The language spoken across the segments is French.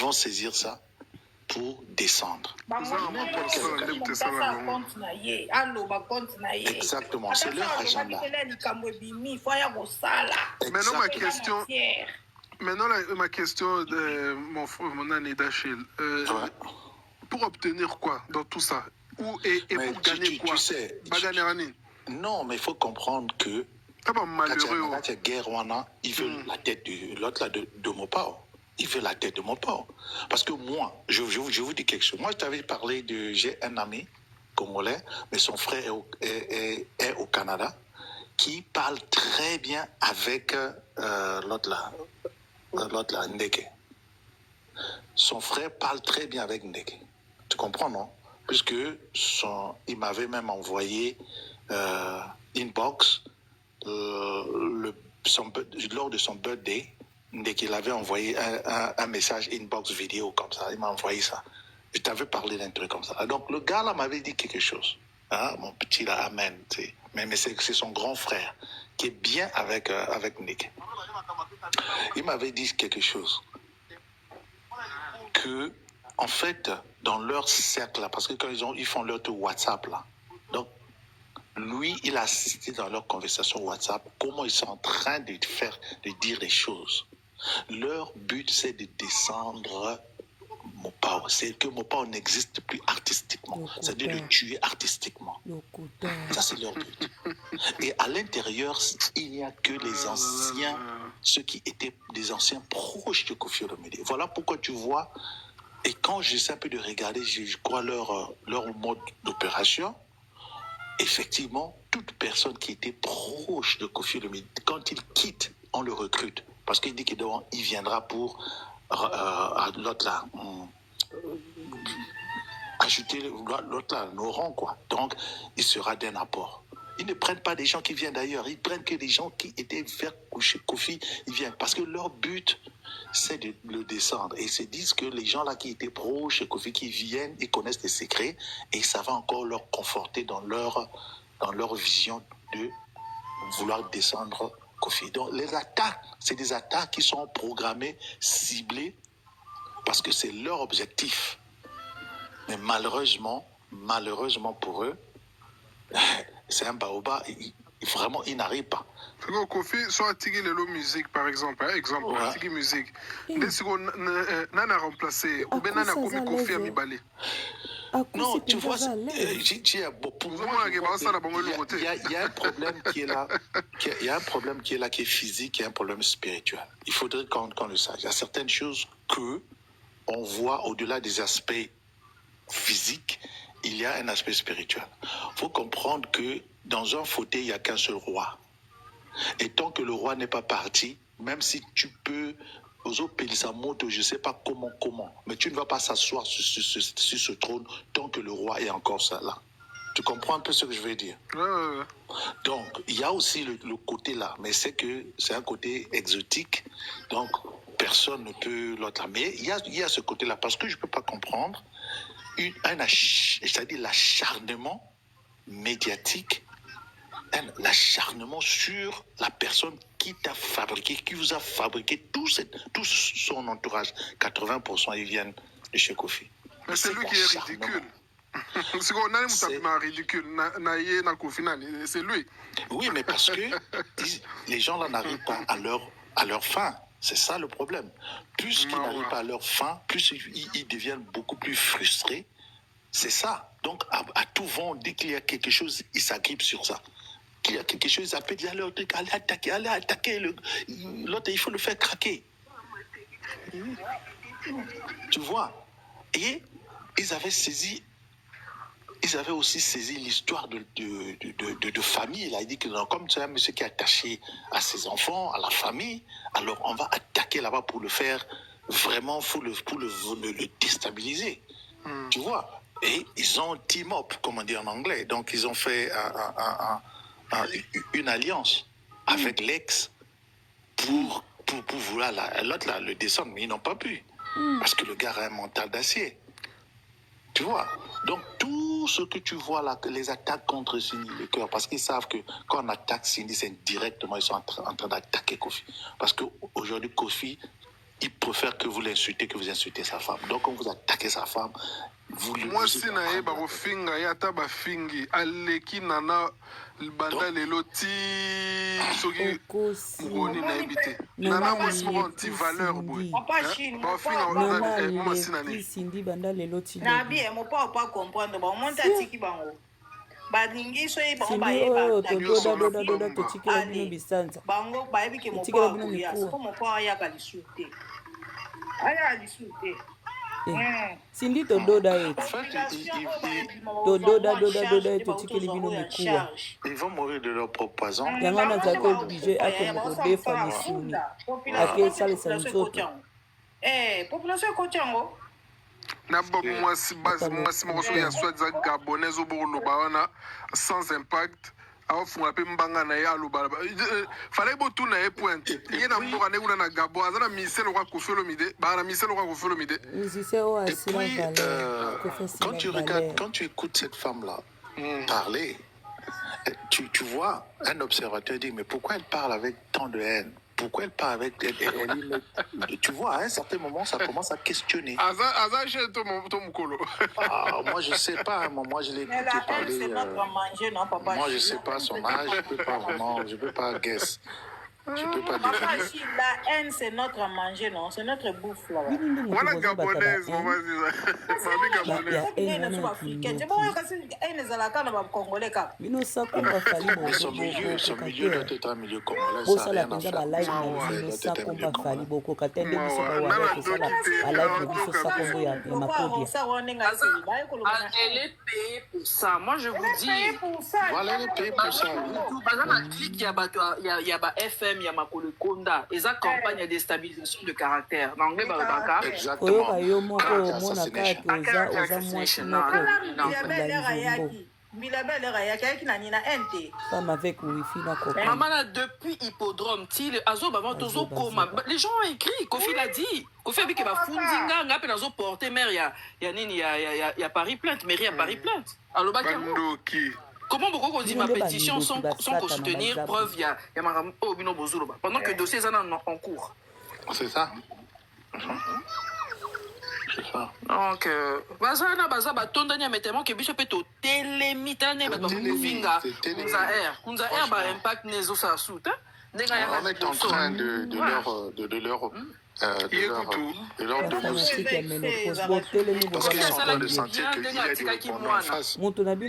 vont saisir ça pour descendre. Exactement, c'est leur agenda. Maintenant, ma question de mon ami d'Achille. Pour obtenir quoi dans tout ça? Et pour gagner quoi? Non, mais il faut comprendre que malheureux. Quand il y a guerre, il veut la tête de l'autre là de Mopao. Il veut la tête de Mopao. Parce que moi, je vous dis quelque chose. Moi, je t'avais parlé de... J'ai un ami congolais, mais son frère est au Canada, qui parle très bien avec l'autre là, Ndeke. Son frère parle très bien avec Ndeke. Tu comprends, non? Puisque il m'avait même envoyé inbox lors de son birthday, dès qu'il avait envoyé un message inbox vidéo comme ça. Il m'a envoyé ça. Je t'avais parlé d'un truc comme ça. Donc le gars là m'avait dit quelque chose. Hein, mon petit là, amen. Mais c'est son grand frère qui est bien avec Nick. Il m'avait dit quelque chose. Que, en fait, dans leur cercle là, parce que quand ils font leur tour WhatsApp là, donc lui, il a assisté dans leur conversation WhatsApp comment ils sont en train de dire les choses. Leur but, c'est de descendre Mopao. C'est que Mopao n'existe plus artistiquement. C'est-à-dire de tuer artistiquement. Ça, c'est leur but. Et à l'intérieur, il n'y a que les anciens, ceux qui étaient des anciens proches de Koffi Olomide. Voilà pourquoi tu vois, et quand j'essaie un peu de regarder, je crois, leur mode d'opération, effectivement, toute personne qui était proche de Koffi Olomide, quand il quitte, on le recrute. Parce qu'il dit qu'il viendra pour l'autre là, ajouter l'autre là, nos rangs, quoi. Donc, il sera d'un apport. Ils ne prennent pas des gens qui viennent d'ailleurs, ils prennent que des gens qui étaient faire coucher Koffi, ils viennent. Parce que leur but, c'est de le descendre. Et ils se disent que les gens là qui étaient proches de Koffi, qui viennent, ils connaissent des secrets, et ça va encore leur conforter dans leur vision de vouloir descendre Koffi. Donc les attaques, c'est des attaques qui sont programmées, ciblées, parce que c'est leur objectif. Mais malheureusement pour eux, c'est un baobab, vraiment, ils n'arrivent pas. Koffi, soit Tigui Lelo musique, par exemple, Tigui musique. Nana remplacé, ou bien Nana commis Koffi à Mibale. Non, tu vois, pour moi, il y a un problème qui est là. Il y a un problème qui est là, qui est physique, et un problème spirituel. Il faudrait qu'on le sache. Il y a certaines choses que on voit au-delà des aspects physiques, il y a un aspect spirituel. Il faut comprendre que dans un fauteuil, il n'y a qu'un seul roi. Et tant que le roi n'est pas parti, même si tu peux, je ne sais pas comment, mais tu ne vas pas s'asseoir sur ce trône tant que le roi est encore là. Tu comprends un peu ce que je veux dire? Donc, il y a aussi le côté là, mais c'est un côté exotique, donc personne ne peut l'autre. Mais il y a ce côté là, parce que je ne peux pas comprendre, c'est-à-dire l'acharnement médiatique, l'acharnement sur la personne qui t'a fabriqué, qui vous a fabriqué tout son entourage. 80% ils viennent de chez Koffi. Mais c'est lui qui est ridicule. C'est ridicule. C'est lui. Oui, mais parce que les gens là n'arrivent pas à leur fin. C'est ça le problème. Plus qu'ils n'arrivent pas à leur fin, plus ils deviennent beaucoup plus frustrés. C'est ça. Donc, à tout vent, dès qu'il y a quelque chose, ils s'agrippent sur ça. Qu'il y a quelque chose, ils appellent, disent, allez attaquer. L'autre, il faut le faire craquer. Tu vois? Et ils avaient aussi saisi l'histoire de famille. Là. Il dit que comme c'est un monsieur qui est attaché à ses enfants, à la famille, alors on va attaquer là-bas pour le faire vraiment, pour le déstabiliser. Tu vois? Et ils ont team up, comme on dit en anglais. Donc ils ont fait une alliance avec l'ex pour vouloir l'autre là, le descendre, mais ils n'ont pas pu. Parce que le gars a un mental d'acier. Tu vois? Donc, tout ce que tu vois là, les attaques contre Sini le cœur, parce qu'ils savent que quand on attaque Sini, c'est directement, ils sont en train d'attaquer Koffi. Parce qu'aujourd'hui, Koffi, il préfère que vous l'insultez que vous insultez sa femme. Donc, quand vous attaquez sa femme, vous le moi si na ye bakofinga ye ata bafingi aleki nana banda lelo ti soki mokoni nayebi te nana mwasi moko anti-valeur boye bafinga masi nani sindi banda lelo ti na bien mopa pas comprendre ba monte atiki bango balingi so ye bango doda totikela bino bisanza bango bayebi ke mopa akuya siko mopa ayaka lisu te aya lisu te sindi tododa ete tododa ete otikeli bino mikuwa ils vont mourir de leur propre poison. yango wana azalaki oblige akende kodefa misuni akesalisa nzoto population ekoti yango na mwasi moko soki ya swadi gabonais obokoloba wana sans impact aofungola mpe mbanga na ye aloba fala botuna ye pointe ye na mboka nde kuna na gabon aza na ministère lokwa Koffi Olomide baka na ministère lokwa Koffi Olomide. Et puis, quand tu écoutes cette femme-là parler, tu vois un observateur dire mais pourquoi elle parle avec tant de haine? Pourquoi elle parle avec tu vois, à un certain moment, ça commence à questionner. Moi, je sais pas. Moi, je l'ai écouté parler. Moi, je sais pas son âge. Je peux pas guess. Je peux pas dire. La haine, c'est notre à manger, non? C'est notre bouffe, là. Voilà, gabonaise, maman, son milieu doit être un milieu congolais. Ça n'a rien à Elle est payée pour ça. Moi, je vous dis. Voilà, elle est payée pour ça. Il y a FM, il y a Makolo Konda. Et ça campagne de déstabilisation de caractère. En anglais, exactement. Maman, depuis Hippodrome, les gens ont écrit, Kofi l'a dit. Kofi a dit qu'il va fondinga, il a porté mère, il y a Paris plainte, mairie à Paris plainte. Alors, comment beaucoup dit ma pétition sans soutenir preuve, il y a Bino Bozouloba, pendant que le dossier est en cours. C'est ça. Donc, bazana batondanya mettement que biso peto telemitane bakofinga kunza air ba impact nezo sa soute. On est en train de leur dénoncer. Parce qu'ils sont en train de sentir qu'il y a des retournements en face.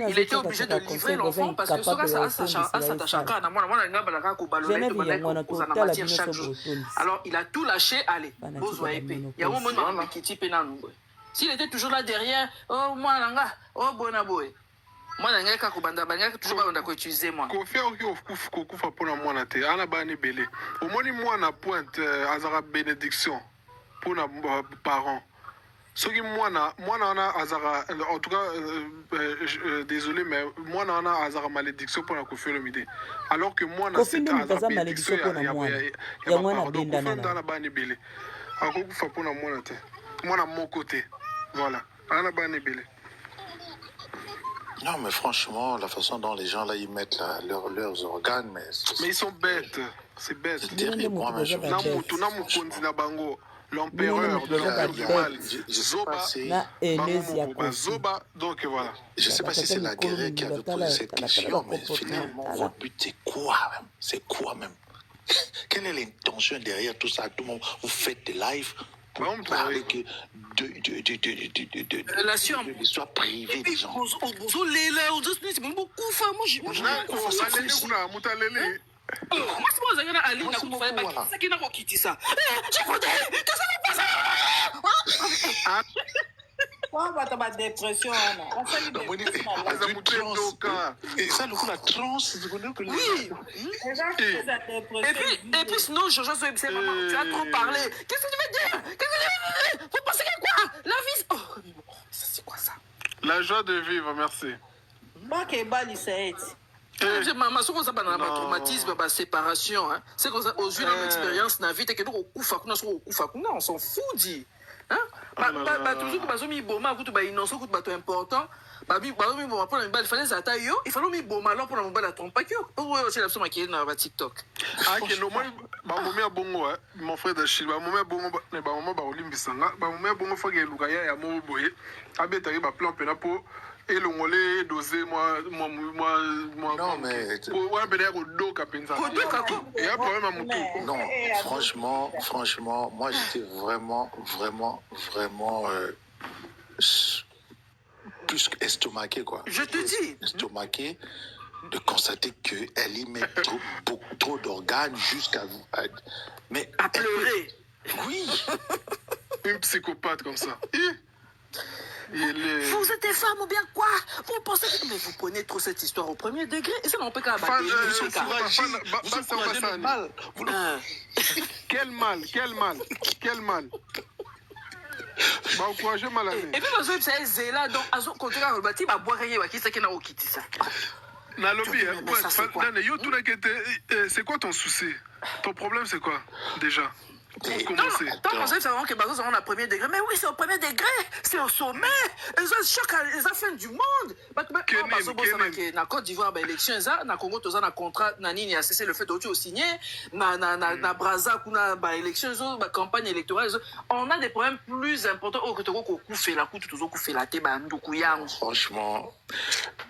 Il était obligé de livrer l'enfant parce que alors il a tout lâché, allez, s'il était toujours là derrière, oh moi langa, oh bonaboy. Moi nanga ka kubanda banga toujours ba ndako utiliser moi. Kofi okufa pona mwana te ana bani belé. Omoni mwana pointe azara bénédiction pona parents. Soki mwana wana azara en tout cas désolé mais mwana wana azara malédiction pona Koffi Olomide. Alors que mwana c'est azara malédiction pona mwana. Ya mwana benda na bani belé. Akufa pona mwana te. Mwana moko te. Voilà. Ana bani belé. Non, mais franchement, la façon dont les gens là ils mettent leurs organes, mais ils sont bêtes. C'est bête. C'est terrible. Moi, je l'empereur de l'empire du mal. Zoba, donc voilà. Je ne sais pas si c'est la guerre qui avait posé cette question, mais finalement, votre but c'est quoi même? C'est quoi même? Quelle est l'intention derrière tout ça? Tout le monde, vous faites des lives pour parler que de l'histoire privée des gens. dépression. Et ça, la transe, oui. Et puis sinon, tu as trop parlé. Qu'est-ce que tu veux dire? Vous pensez que quoi? La vie. Oh, c'est quoi ça? La joie de vivre, merci. Maman, ce qu'on a un traumatisme, une séparation, c'est qu'on a aux yeux d'une expérience, on s'en fout, dit. toujours bazo mi boma kutu ba innocent kutu bato important babi bazo mi boma pour mibali fallait zata yo il fallait mi boma alors pour mobali trompa kyo pour aussi la somme qui na ba TikTok que no moi ba momia bongo mon frère Dachil ba momia bongo ba momia ba olimbisanga ba momia bongo faut que lukaya ya mo boye abeta ba plan pena pour et le mollet dosé moi non mais ouais ben ya do kapenza et ya problème à moto non franchement moi j'étais vraiment plus estomaqué quoi. Je te dis estomaqué de constater qu'elle y met trop d'organes jusqu'à mais à pleurer. Oui. Une psychopathe comme ça. Vous êtes des femmes ou bien quoi? Vous pensez que mais vous prenez trop cette histoire au premier degré et ça n'en peut qu'à battre. Mal. Quel mal. Bah encouragez malade. Et puis vous avez c'est là donc azo continuer à bâtir ba boire rien qui c'est qui n'a okiti ça. Na lobby c'est quoi ton souci? Ton problème c'est quoi déjà? Pour commencer. Tant qu'on sait vraiment que Bazo sont au premier degré. Mais oui, c'est au premier degré. C'est au sommet. Ils ont choc à la fin du monde. Bazo na Côte d'Ivoire, élection, na Congo, tous na contrat, na nini a cessé le fait de signer. Na Brazza, kuna élection, campagne électorale. On a des problèmes plus importants. Oh, que tu as fait la coupe, tu as fait la thé, franchement,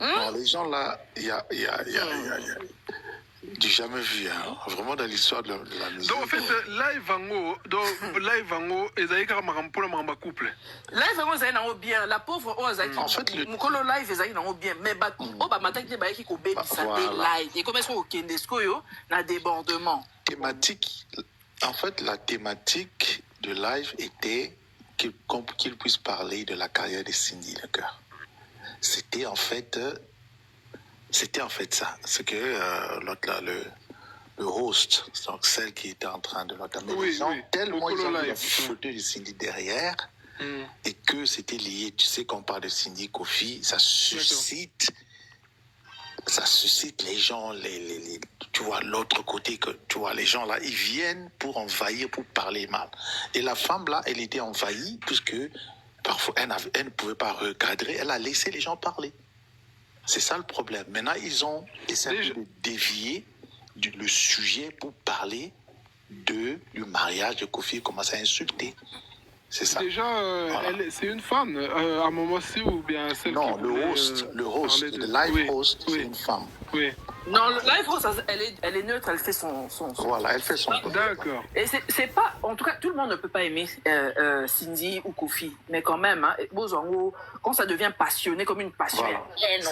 les gens là, il y a j'ai jamais vu, hein. Vraiment dans l'histoire de la musique. Donc en fait, live ango, ils avaient carrément un couple. Live ango, ils avaient bien. La pauvre, en fait, le Mukolo live, ils avaient bien. Mais matin, ils avaient qui baby santé live. Et comment est-ce qu'on Kendesco yo na débordement. Thématique. En fait, la thématique de live était qu'il puisse parler de la carrière de Cindy Lecœur. C'était en fait ça. C'est que l'autre là, le host, donc celle qui était en train de l'entamer, les gens, tellement ils ont vu la photo de Cindy derrière, et que c'était lié. Tu sais, quand on parle de Cindy Kofi, ça suscite les gens, tu vois, l'autre côté, que tu vois, les gens là, ils viennent pour envahir, pour parler mal. Et la femme là, elle était envahie, puisque parfois, elle ne pouvait pas recadrer, elle a laissé les gens parler. C'est ça le problème. Maintenant, ils ont essayé de dévier le sujet pour parler du mariage de Kofi, commencer à insulter. C'est ça. Déjà, voilà. C'est une femme, à un moment aussi, ou bien celle non, qui le host, le live host, c'est une femme. Oui. Non, le live host, elle est neutre, elle fait son. Voilà, elle fait son. D'accord. Et c'est pas, en tout cas, tout le monde ne peut pas aimer Cindy ou Kofi, mais quand même, hein, quand ça devient passionné comme une passion.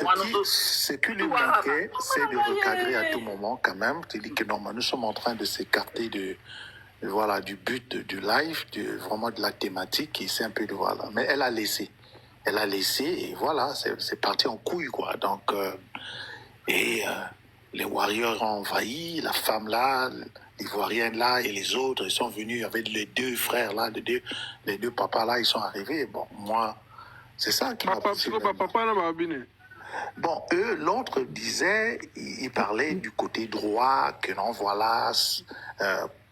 Voilà. Ce qui lui manquait, c'est de recadrer à tout moment, quand même. Tu dis que normalement, nous sommes en train de s'écarter voilà, du but du live, vraiment de la thématique, et c'est un peu de voilà. Mais elle a laissé, et voilà, c'est parti en couille, quoi. Donc, les Warriors ont envahi, la femme là, l'Ivoirienne là, et les autres, ils sont venus avec les deux frères là, les deux papas là, ils sont arrivés. Bon, moi, c'est ça qui m'a poussé. Bon, eux, l'autre disait, il parlait du côté droit, que non, voilà,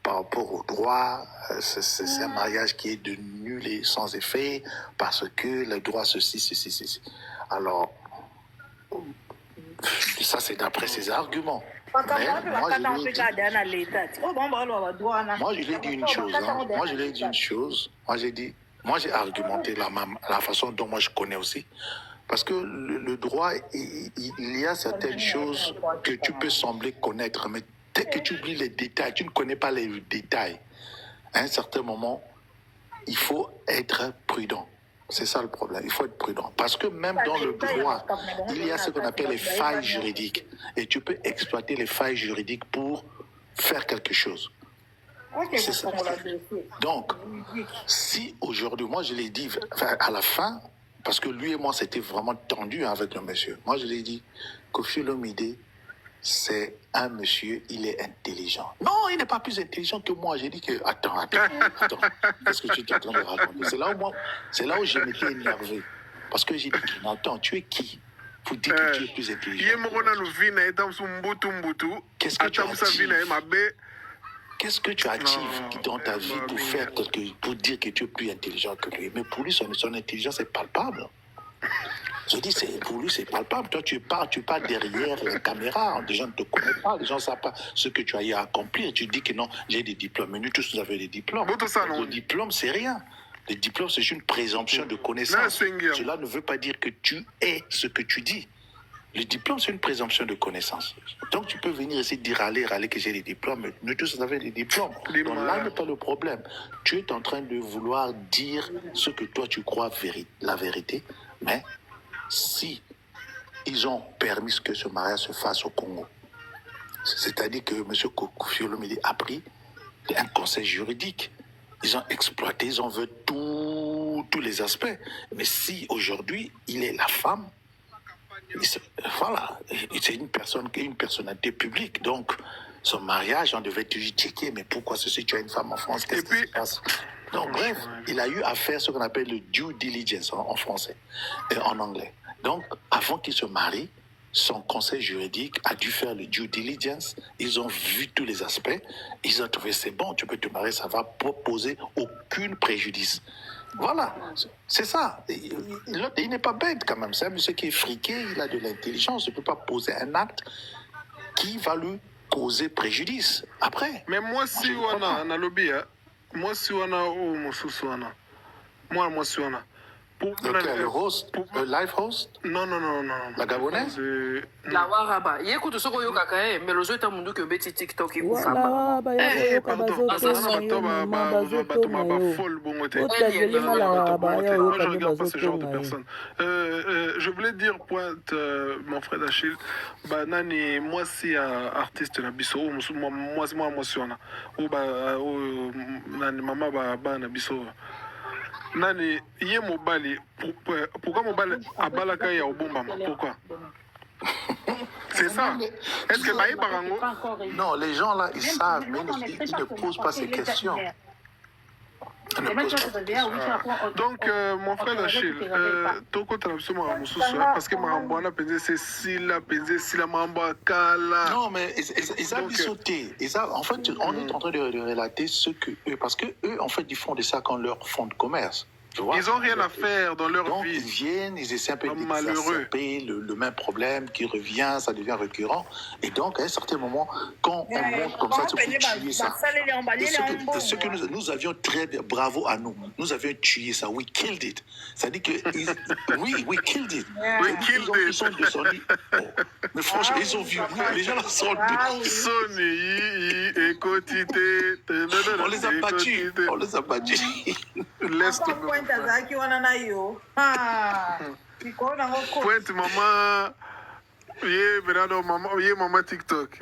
par rapport au droit, c'est un mariage qui est de nul et sans effet, parce que le droit, ceci. Alors, ça, c'est d'après ses arguments. Mais moi, je lui ai dit une chose. Hein. Moi, j'ai argumenté la façon dont moi je connais aussi. Parce que le droit, il y a certaines choses que tu peux sembler connaître, mais dès que tu oublies les détails, tu ne connais pas les détails. À un certain moment, il faut être prudent. C'est ça le problème, il faut être prudent. Parce que même dans le droit, il y a ce qu'on appelle les failles juridiques. Et tu peux exploiter les failles juridiques pour faire quelque chose. C'est ça. Donc, si aujourd'hui, moi je l'ai dit à la fin, parce que lui et moi c'était vraiment tendu avec le monsieur. Moi je l'ai dit, Kofi Olomide, c'est un monsieur, il est intelligent. Non, il n'est pas plus intelligent que moi. J'ai dit que, attends, qu'est-ce que tu es en train de raconter? C'est là où je m'étais énervé. Parce que j'ai dit, attends, tu es qui pour dire que tu es plus intelligent? Qu'est-ce que tu as dit? Qu'est-ce que tu actives dans ta vie pour dire que tu es plus intelligent que lui? Mais pour lui, son intelligence est palpable. Je dis, pour lui, c'est palpable. Toi, tu pars derrière la caméra. Les gens ne te connaissent pas. Les gens ne savent pas ce que tu as eu à accomplir. Tu dis que non, j'ai des diplômes. Mais nous tous, nous avons des diplômes. Le diplôme, c'est rien. Le diplôme, c'est une présomption de connaissance. Cela ne veut pas dire que tu es ce que tu dis. Le diplôme, c'est une présomption de connaissance. Donc, tu peux venir ici dire, allez, que j'ai des diplômes. Mais nous tous, nous avons des diplômes. Donc là n'est pas le problème. Tu es en train de vouloir dire ce que toi, tu crois la vérité. Mais si ils ont permis que ce mariage se fasse au Congo, c'est-à-dire que M. Kofi Olomide a pris un conseil juridique. Ils ont exploité, ils ont vu tous les aspects. Mais si aujourd'hui, il est la femme, voilà, c'est une personnalité publique. Donc, son mariage, on devait toujours checker. Mais pourquoi ceci, tu as une femme en France, qu'est-ce qui se passe? Donc, bref, il a eu à faire ce qu'on appelle le due diligence en français et en anglais. Donc, avant qu'il se marie, son conseil juridique a dû faire le due diligence. Ils ont vu tous les aspects. Ils ont trouvé c'est bon, tu peux te marier, ça va pas poser aucun préjudice. Voilà, c'est ça. Il n'est pas bête quand même. C'est un monsieur qui est friqué, il a de l'intelligence. Il ne peut pas poser un acte qui va lui causer préjudice. Après. Mais moi, si on a un lobby, moi, si on a moi, si on a. Le host, le live host? Non. La Gabonaise? La Waraba. Il y a écoute ce qu'on y a mais le jeu est un monde que Betty TikTok. Voilà, je voulais dire, pointe, mon frère Achille, nani, moi, si artiste na biso, moi, si on a, ou nani, maman, na biso. Nani, yé mobali, pourquoi mobali abalaka ya obombama? Pourquoi? C'est ça. Est-ce que Baï Barango? Non, les gens là, ils savent, mais ils ne posent pas ces questions. Donc, mon frère Achille, toko transforme parce que Marambouana pensait c'est Sila, Marambouana Kala. Non, mais ils ont sauté. En fait, on est en train de relater ce que eux, parce que eux, en fait, ils font de ça quand leur fonds de commerce. Ils n'ont rien à faire dans leur donc, vie. Ils viennent, ils essaient un peu d'exacerber le même problème qui revient, ça devient récurrent. Et donc, à un certain moment, quand on monte comme ça, il faut tuer ça. Et ce que nous avions très bien, bravo à nous, nous avions tué ça. We killed it. Ça dit que, oui, we killed it. Ils sont descendus. Oh. Mais franchement, ils ont vu, les gens là sont on les a battus. Laisse tomber. Pointe maman, maman TikTok.